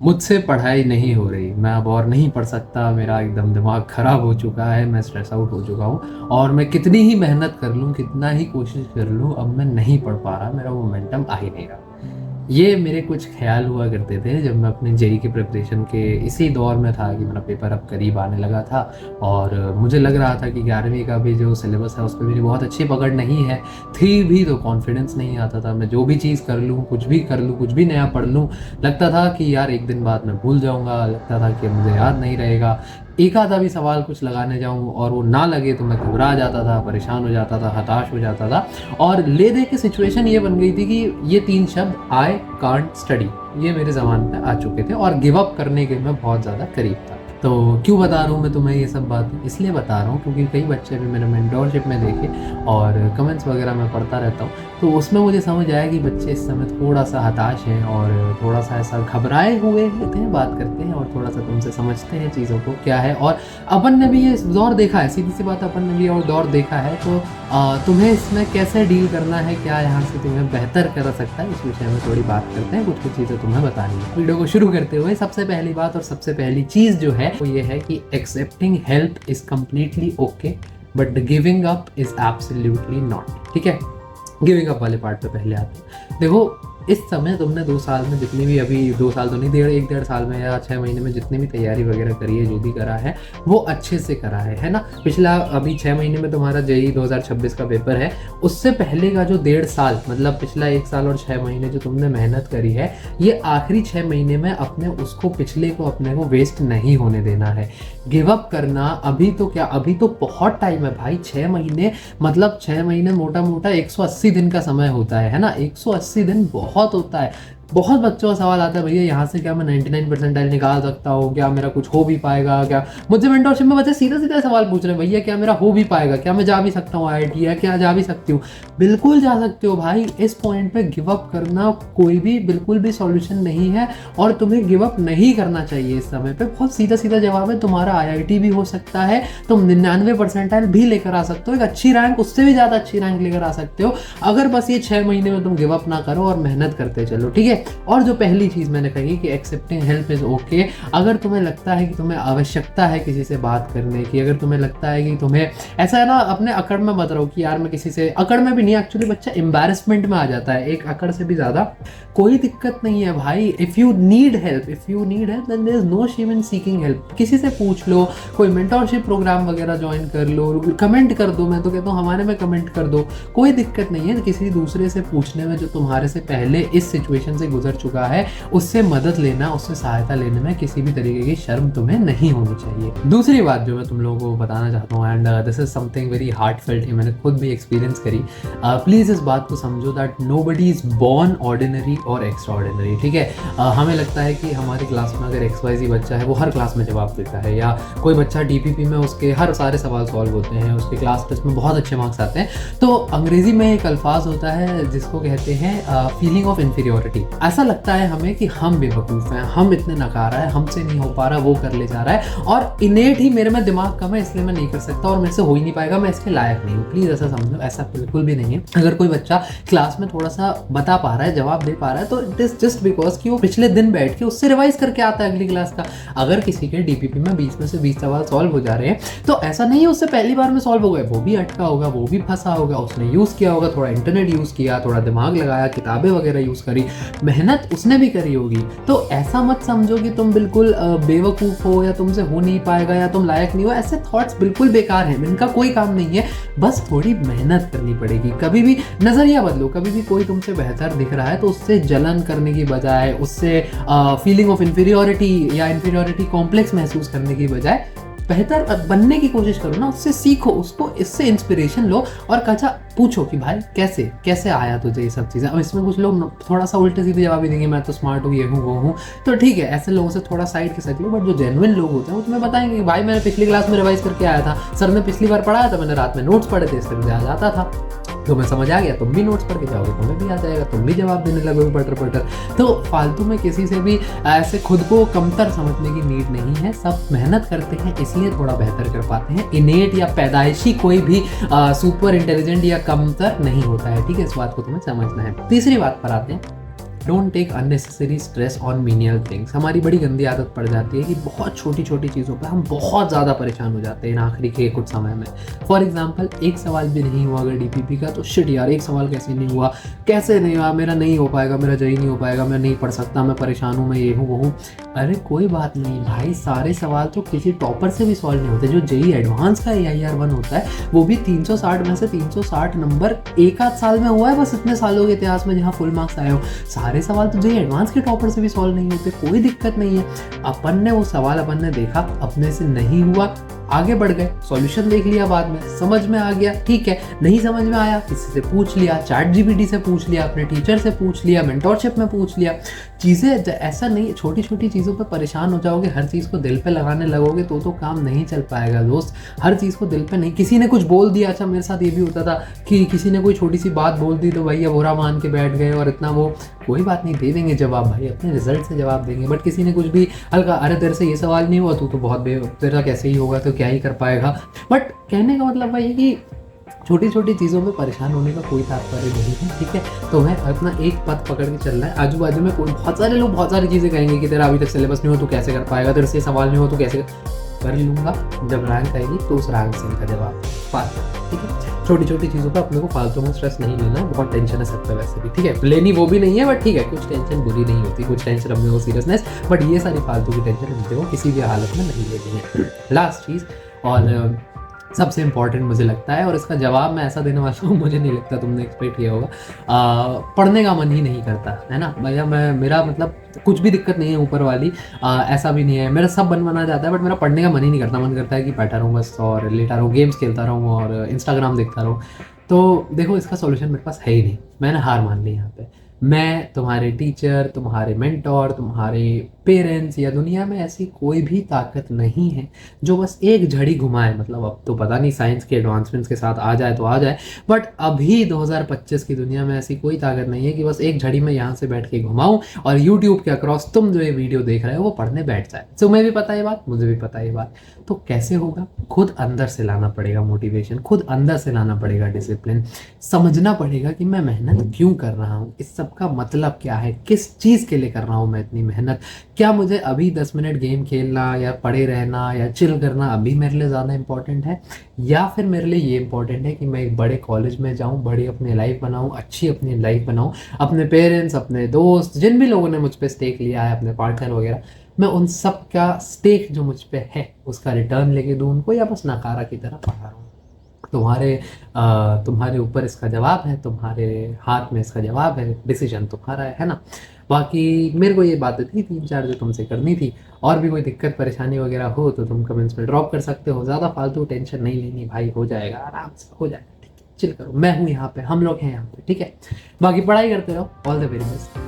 मुझसे पढ़ाई नहीं हो रही, मैं अब और नहीं पढ़ सकता, मेरा एकदम दिमाग ख़राब हो चुका है, मैं स्ट्रेस आउट हो चुका हूँ और मैं कितनी ही मेहनत कर लूँ, कितना ही कोशिश कर लूँ, अब मैं नहीं पढ़ पा रहा, मेरा मोमेंटम आ ही नहीं रहा। ये मेरे कुछ ख्याल हुआ करते थे जब मैं अपने जेई की प्रिपरेशन के इसी दौर में था कि मेरा पेपर अब करीब आने लगा था और मुझे लग रहा था कि 11वीं का भी जो सिलेबस है उस पर मेरी बहुत अच्छी पकड़ नहीं है, थी भी तो कॉन्फिडेंस नहीं आता था। मैं जो भी चीज़ कर लूँ, कुछ भी कर लूँ, कुछ भी नया पढ़ लूँ, लगता था कि यार एक दिन बाद मैं भूल जाऊँगा, लगता था कि मुझे याद नहीं रहेगा। एक आधा भी सवाल कुछ लगाने जाऊँ और वो ना लगे तो मैं घबरा जाता था, परेशान हो जाता था, हताश हो जाता था। और ले दे के सिचुएशन ये बन गई थी कि ये 3 शब्द आई कांट स्टडी ये मेरे ज़बान पे आ चुके थे और गिव अप करने के मैं बहुत ज़्यादा करीब था। तो क्यों बता रहा हूँ मैं तुम्हें ये सब बातें? इसलिए बता रहा हूँ क्योंकि कई बच्चे भी मैंने मेंटोरशिप में देखे और कमेंट्स वगैरह मैं पढ़ता रहता हूँ, तो उसमें मुझे समझ आया कि बच्चे इस समय थोड़ा सा हताश हैं और थोड़ा सा ऐसा घबराए हुए होते हैं, बात करते हैं और थोड़ा सा तुमसे समझते हैं चीज़ों को क्या है। और अपन ने भी ये दौर देखा है, सीधी सी बात, अपन ने भी और दौर देखा है। तो तुम्हें इसमें कैसे डील करना है, क्या यहाँ से तुम्हें बेहतर कर सकता है, इस विषय में थोड़ी बात करते हैं, कुछ कुछ चीज़ें तुम्हें बतानी है। वीडियो को शुरू करते हुए सबसे पहली बात और सबसे पहली चीज़ जो है वो ये है कि accepting help is completely okay but the giving up is absolutely not. ठीक है, गिविंग अप वाले पार्ट पे पहले आते हैं। देखो, इस समय तुमने 2 साल में जितनी भी, अभी 2 साल तो नहीं, 1.5 साल में या 6 महीने में जितनी भी तैयारी वगैरह करी है, जो भी करा है वो अच्छे से करा है ना। पिछला अभी 6 महीने में तुम्हारा जेई 2026 का पेपर है, उससे पहले का जो 1.5 साल, मतलब पिछला 1 साल और 6 महीने जो तुमने मेहनत करी है, ये आखिरी 6 महीने में अपने उसको, पिछले को अपने को वेस्ट नहीं होने देना है। गिव अप करना अभी तो क्या, अभी तो बहुत टाइम है भाई। 6 महीने मतलब 6 महीने मोटा मोटा 180 दिन का समय होता है ना। 180 दिन बहुत होता है। बहुत बच्चों का सवाल आता है, भैया यहाँ से क्या मैं 99 परसेंटाइल निकाल सकता हूँ, क्या मेरा कुछ हो भी पाएगा क्या? मुझे मेंटरशिप में बच्चे सीधा सीधा सवाल पूछ रहे हैं, भैया क्या मेरा हो भी पाएगा, क्या मैं जा भी सकता हूँ आईआईटी, या क्या जा भी सकती हूँ? बिल्कुल जा सकते हो भाई। इस पॉइंट पे गिव अप करना कोई भी बिल्कुल भी सॉल्यूशन नहीं है और तुम्हें गिव अप नहीं करना चाहिए इस समय पे। बहुत सीधा सीधा जवाब है, तुम्हारा आईआईटी भी हो सकता है, तुम 99 परसेंटाइल भी लेकर आ सकते हो, एक अच्छी रैंक, उससे भी ज़्यादा अच्छी रैंक लेकर आ सकते हो, अगर बस ये 6 महीने में तुम गिव अप ना करो और मेहनत करते चलो। ठीक है, और जो पहली चीज़ मैंने कही कि एक्सेप्टिंग हेल्प इज़ ओके। अगर तुम्हें लगता है कि तुम्हें आवश्यकता है किसी से बात करने की, अगर तुम्हें लगता है कि तुम्हें ऐसा है ना, अपने अकड़ में मत रहो कि यार मैं किसी से, अकड़ में भी नहीं, एक्चुअली बच्चा एम्बैरेसमेंट में आ जाता है, एक अकड़ से भी ज़्यादा। कोई दिक्कत नहीं है भाई, if you need help then there is no shame in seeking help. किसी से पूछ लो, कोई मेंटरशिप प्रोग्राम वगैरह ज्वाइन कर लो, कमेंट कर दो, मैं तो कहता हूँ हमारे में कमेंट कर दो, कोई दिक्कत नहीं है किसी दूसरे से पूछने में जो तुम्हारे से पहले इस सिचुएशन से गुजर चुका है, उससे मदद लेना, उससे सहायता लेने में किसी भी तरीके की शर्म तुम्हें नहीं होनी चाहिए। दूसरी बात जो मैं तुम लोगों को बताना चाहता हूँ, and this is something very heartfelt, मैंने खुद भी एक्सपीरियंस करी। प्लीज़ इस बात को समझो that nobody is born ordinary और एक्स्ट्रा ऑर्डिनरी। ठीक है, हमें लगता है कि हमारी क्लास में अगर XYZ बच्चा है वो हर क्लास में जवाब देता है, या कोई बच्चा DPP में उसके हर सारे सवाल सॉल्व होते हैं, उसके क्लास टेस्ट में बहुत अच्छे मार्क्स आते हैं। तो अंग्रेजी में एक अल्फाज होता है जिसको कहते हैं फीलिंग ऑफ इन्फीरियोरिटी। ऐसा लगता है हमें कि हम बेवकूफ़ हैं, हम इतने नकारा है, हमसे नहीं हो पा रहा, वो कर ले जा रहा है, और इनेट ही मेरे में दिमाग कम है इसलिए मैं नहीं कर सकता और मेरे से हो ही नहीं पाएगा, मैं इसके लायक नहीं हूँ। प्लीज़ ऐसा समझो, ऐसा बिल्कुल भी नहीं है। अगर कोई बच्चा क्लास में थोड़ा सा बता पा रहा है, जवाब दे पा रहा है, तो इट इज जस्ट बिकॉज कि वो पिछले दिन बैठ के उससे रिवाइज करके आता है अगली क्लास का। अगर किसी के DPP में 20 में से 20 सवाल सॉल्व हो जा रहे हैं, तो ऐसा नहीं है उससे पहली बार में सॉल्व हो गए, वो भी अटका होगा, वो भी फंसा होगा, उसने यूज़ किया होगा, थोड़ा इंटरनेट यूज़ किया, थोड़ा दिमाग लगाया, किताबें वगैरह यूज़ करी, मेहनत उसने भी करी होगी। तो ऐसा मत समझो कि तुम बिल्कुल बेवकूफ़ हो या तुमसे हो नहीं पाएगा या तुम लायक नहीं हो। ऐसे थॉट्स बिल्कुल बेकार हैं, इनका कोई काम नहीं है, बस थोड़ी मेहनत करनी पड़ेगी। कभी भी नज़रिया बदलो, कभी भी कोई तुमसे बेहतर दिख रहा है तो उससे जलन करने की बजाय, उससे फीलिंग ऑफ इन्फीरियोरिटी या इन्फीरियोरिटी कॉम्प्लेक्स महसूस करने की बजाय बेहतर बनने की कोशिश करो ना, उससे सीखो, उसको इससे इंस्पिरेशन लो और कचा पूछो कि भाई कैसे कैसे आया तुझे ये सब चीज़ें। अब इसमें कुछ लोग थोड़ा सा उल्टे सीधे जवाब भी देंगे, मैं तो स्मार्ट हूँ, ये हूँ, वो हूँ, तो ठीक है, ऐसे लोगों से थोड़ा साइड के सक लो। बट जो जेन्युइन लोग होते हैं वो तुम्हें बताएंगे कि भाई मैंने पिछली क्लास में रिवाइज करके आया था, सर ने पिछली बार पढ़ाया था, मैंने रात में नोट्स पढ़े थे, इससे मुझे आ जाता था, तुम्हें समझ आ गया, तुम भी नोट्स पढ़ के जाओगे, तुम्हें भी आ जाएगा, तुम भी जवाब देने लगोगे पटर पटर। तो फालतू में किसी से भी ऐसे खुद को कमतर समझने की नीड नहीं है। सब मेहनत करते हैं इसलिए थोड़ा बेहतर कर पाते हैं। इनेट या पैदाइशी कोई भी सुपर इंटेलिजेंट या कमतर नहीं होता है। ठीक है, इस बात को तुम्हें समझना है। तीसरी बात पर आते हैं don't take unnecessary stress on menial things. हमारी बड़ी गंदी आदत पड़ जाती है कि बहुत छोटी छोटी चीज़ों पर हम बहुत ज़्यादा परेशान हो जाते हैं इन आखिरी के कुछ समय में। फॉर एग्जाम्पल, एक सवाल भी नहीं हुआ अगर DPP का, तो शिट यार एक सवाल कैसे नहीं हुआ, कैसे नहीं हुआ, मेरा नहीं हो पाएगा, मेरा JEE नहीं हो पाएगा, मैं नहीं पढ़ सकता, मैं परेशान हूँ, मैं ये हूँ वो हूँ। अरे कोई बात नहीं भाई, सारे सवाल तो किसी टॉपर से भी सॉल्व नहीं होते। जो JEE एडवांस का AIR 1 होता है वो भी 360 में से 360 नंबर एक आध साल में हुआ है बस, इतने सालों के इतिहास में जहाँ फुल मार्क्स आए हो। सारे सवाल तो JEE एडवांस के टॉपर से भी सॉल्व नहीं होते, कोई दिक्कत नहीं है। अपन ने वो सवाल अपन ने देखा, अपने से नहीं हुआ, आगे बढ़ गए, सॉल्यूशन देख लिया, बाद में समझ में आ गया, ठीक है। नहीं समझ में आया, किसी से पूछ लिया, ChatGPT से पूछ लिया, अपने टीचर से पूछ लिया, मेंटोरशिप में पूछ लिया। चीज़ें ऐसा नहीं, छोटी छोटी चीज़ों पर परेशान हो जाओगे, हर चीज़ को दिल पे लगाने लगोगे तो काम नहीं चल पाएगा दोस्त। हर चीज़ को दिल पे नहीं, किसी ने कुछ बोल दिया, अच्छा मेरे साथ ये भी होता था कि किसी ने कोई छोटी सी बात बोल दी तो भैया बुरा मान के बैठ गए और इतना वो, कोई बात नहीं, दे देंगे जवाब भाई, अपने रिजल्ट से जवाब देंगे। बट किसी ने कुछ भी हल्का, अरे तेरे से ये सवाल नहीं हुआ, तू तो बहुत तेरा कैसे ही होगा, तो क्या ही कर पाएगा। बट कहने का मतलब भाई है कि छोटी छोटी चीज़ों में परेशान होने का कोई तात्पर्य नहीं है, ठीक है। तो मैं अपना एक पथ पकड़ के चल रहा है। आजू बाजू में कोई बहुत सारे लोग बहुत सारी चीज़ें कहेंगे कि तेरा अभी तक सिलेबस नहीं हो, तू कैसे कर पाएगा, तेरे से सवाल नहीं हो, तू कैसे कर लूँगा। जब रैंक आएगी तो उस रैंक से इनका जवाब फालतू, ठीक है। छोटी छोटी चीज़ों पर अपने को फालतू में स्ट्रेस नहीं लेना है, बहुत टेंशन है सब पे वैसे भी, ठीक है। लेनी वो भी नहीं है, बट ठीक है, कुछ टेंशन बुरी नहीं होती, कुछ टेंशन अपने को सीरियसनेस, बट ये सारी फालतू की टेंशन अपने को किसी भी हालत में नहीं लेनी है। लास्ट चीज़ और सबसे इम्पॉर्टेंट मुझे लगता है, और इसका जवाब मैं ऐसा देने वाला हूँ, मुझे नहीं लगता तुमने एक्सपेक्ट किया होगा, पढ़ने का मन ही नहीं करता है ना भैया। मेरा मतलब कुछ भी दिक्कत नहीं है ऊपर वाली, ऐसा भी नहीं है, मेरा सब बना जाता है, बट मेरा पढ़ने का मन ही नहीं करता। मन करता है कि बैठा रहूँ बस और लेटा रहूँ, गेम्स खेलता रहूँ और इंस्टाग्राम देखता रहूँ। तो देखो, इसका सॉल्यूशन मेरे पास है ही नहीं, मैंने हार मान ली यहाँ पे। मैं तुम्हारे टीचर, तुम्हारे मेंटोर, तुम्हारे पेरेंट्स या दुनिया में ऐसी कोई भी ताकत नहीं है जो बस एक झड़ी घुमाए। मतलब अब तो पता नहीं साइंस के एडवांसमेंट्स के साथ आ जाए तो आ जाए, बट अभी 2025 की दुनिया में ऐसी कोई ताकत नहीं है कि बस एक झड़ी में यहाँ से बैठ के घुमाऊँ और यूट्यूब के अक्रॉस तुम जो ये वीडियो देख रहे हो वो पढ़ने बैठ जाए। तुम्हें भी पता है बात, मुझे भी पता है बात। तो कैसे होगा? खुद अंदर से लाना पड़ेगा मोटिवेशन, खुद अंदर से लाना पड़ेगा डिसिप्लिन, समझना पड़ेगा कि मैं मेहनत क्यों कर रहा हूँ, इस सब का मतलब क्या है, किस चीज़ के लिए कर रहा हूँ मैं इतनी मेहनत। क्या मुझे अभी 10 मिनट गेम खेलना या पढ़े रहना या चिल करना अभी मेरे लिए ज़्यादा इंपॉर्टेंट है, या फिर मेरे लिए ये इंपॉर्टेंट है कि मैं एक बड़े कॉलेज में जाऊँ, बड़ी अपनी लाइफ बनाऊँ, अच्छी अपनी लाइफ बनाऊँ, अपने पेरेंट्स, अपने दोस्त, जिन भी लोगों ने मुझ पर स्टेक लिया है, अपने पार्टनर वगैरह, मैं उन सब का स्टेक जो मुझ पे है उसका रिटर्न लेके दूँ उनको, या बस नकारा की तरह पढ़ा रहा हूँ। तुम्हारे ऊपर इसका जवाब है, तुम्हारे हाथ में इसका जवाब है, डिसीजन तुम्हारा है ना। बाकी मेरे को ये बातें थी 3-4 जो तुमसे करनी थी। और भी कोई दिक्कत परेशानी वगैरह हो तो तुम कमेंट्स में ड्रॉप कर सकते हो। ज़्यादा फालतू टेंशन नहीं लेनी भाई, हो जाएगा, आराम से हो जाएगा, ठीक है। चिल करो, मैं हूँ यहाँ पे, हम लोग हैं यहाँ पे, ठीक है। बाकी पढ़ाई करते रहो, ऑल द वेरी बेस्ट।